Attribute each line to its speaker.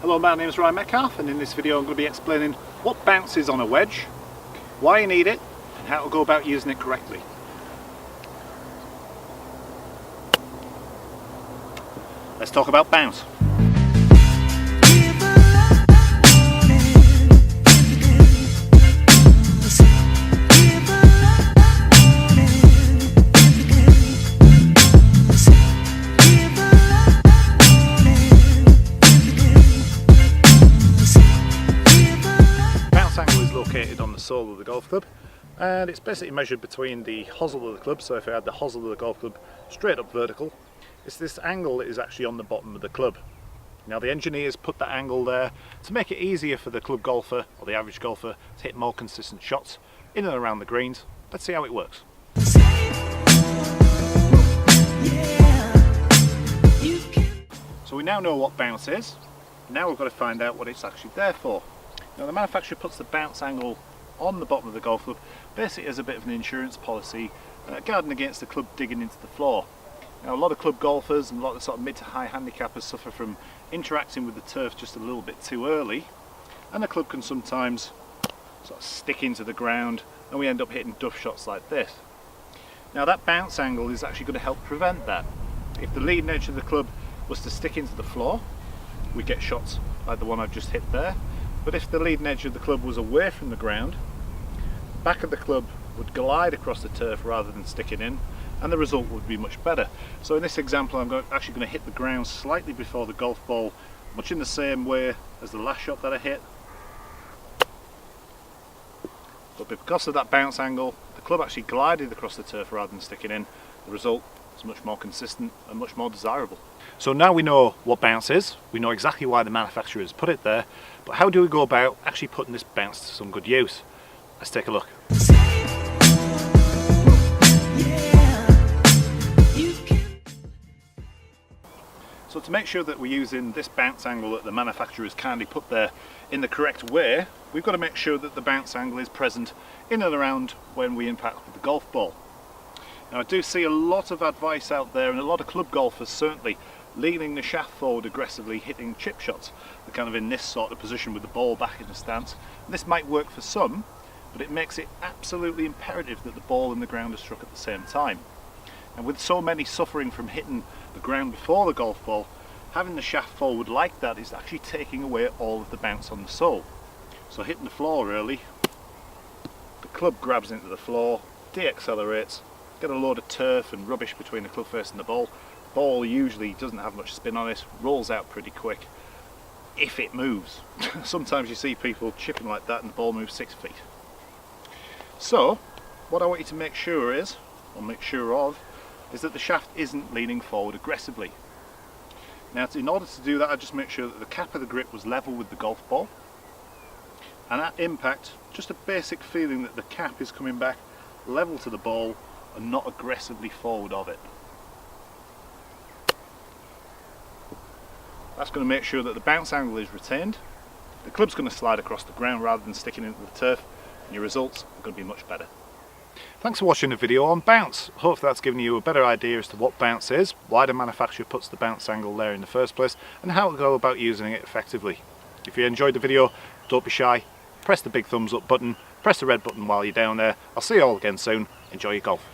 Speaker 1: Hello, my name is Ryan Metcalfe, and in this video I'm going to be explaining what bounce is on a wedge, why you need it, and how to go about using it correctly. Let's talk about bounce. Located on the sole of the golf club, and it's basically measured between the hosel of the club. So if I had the hosel of the golf club straight up vertical, it's this angle that is actually on the bottom of the club. Now the engineers put that angle there to make it easier for the club golfer or the average golfer to hit more consistent shots in and around the greens. Let's see how it works. So we now know what bounce is. Now we've got to find out what it's actually there for. Now the manufacturer puts the bounce angle on the bottom of the golf club basically as a bit of an insurance policy, guarding against the club digging into the floor. Now a lot of club golfers and a lot of sort of mid to high handicappers suffer from interacting with the turf just a little bit too early, and the club can sometimes sort of stick into the ground and we end up hitting duff shots like this. Now that bounce angle is actually going to help prevent that. If the leading edge of the club was to stick into the floor, we get shots like the one I've just hit there. But if the leading edge of the club was away from the ground, the back of the club would glide across the turf rather than sticking in, and the result would be much better. So in this example I'm actually going to hit the ground slightly before the golf ball, much in the same way as the last shot that I hit. But because of that bounce angle, the club actually glided across the turf rather than sticking in. The result is much more consistent and much more desirable. So now we know what bounce is, we know exactly why the manufacturer has put it there, but how do we go about actually putting this bounce to some good use? Let's take a look. So to make sure that we're using this bounce angle that the manufacturer has kindly put there in the correct way, we've got to make sure that the bounce angle is present in and around when we impact with the golf ball. Now I do see a lot of advice out there, and a lot of club golfers certainly, leaning the shaft forward aggressively, hitting chip shots. They're kind of in this sort of position with the ball back in the stance. And this might work for some, but it makes it absolutely imperative that the ball and the ground are struck at the same time. And with so many suffering from hitting the ground before the golf ball, having the shaft forward like that is actually taking away all of the bounce on the sole. So hitting the floor early, the club grabs into the floor, de-accelerates, get a load of turf and rubbish between the club face and the ball. The ball usually doesn't have much spin on it, rolls out pretty quick, if it moves. Sometimes you see people chipping like that and the ball moves 6 feet. So, what I want you to make sure is, or make sure of, is that the shaft isn't leaning forward aggressively. Now in order to do that, I just make sure that the cap of the grip was level with the golf ball, and at impact, just a basic feeling that the cap is coming back level to the ball and not aggressively forward of it. That's going to make sure that the bounce angle is retained, the club's going to slide across the ground rather than sticking into the turf, and your results are going to be much better. Thanks for watching the video on bounce. Hopefully that's given you a better idea as to what bounce is, why the manufacturer puts the bounce angle there in the first place, and how to go about using it effectively. If you enjoyed the video, don't be shy, press the big thumbs up button, press the red button while you're down there. I'll see you all again soon. Enjoy your golf.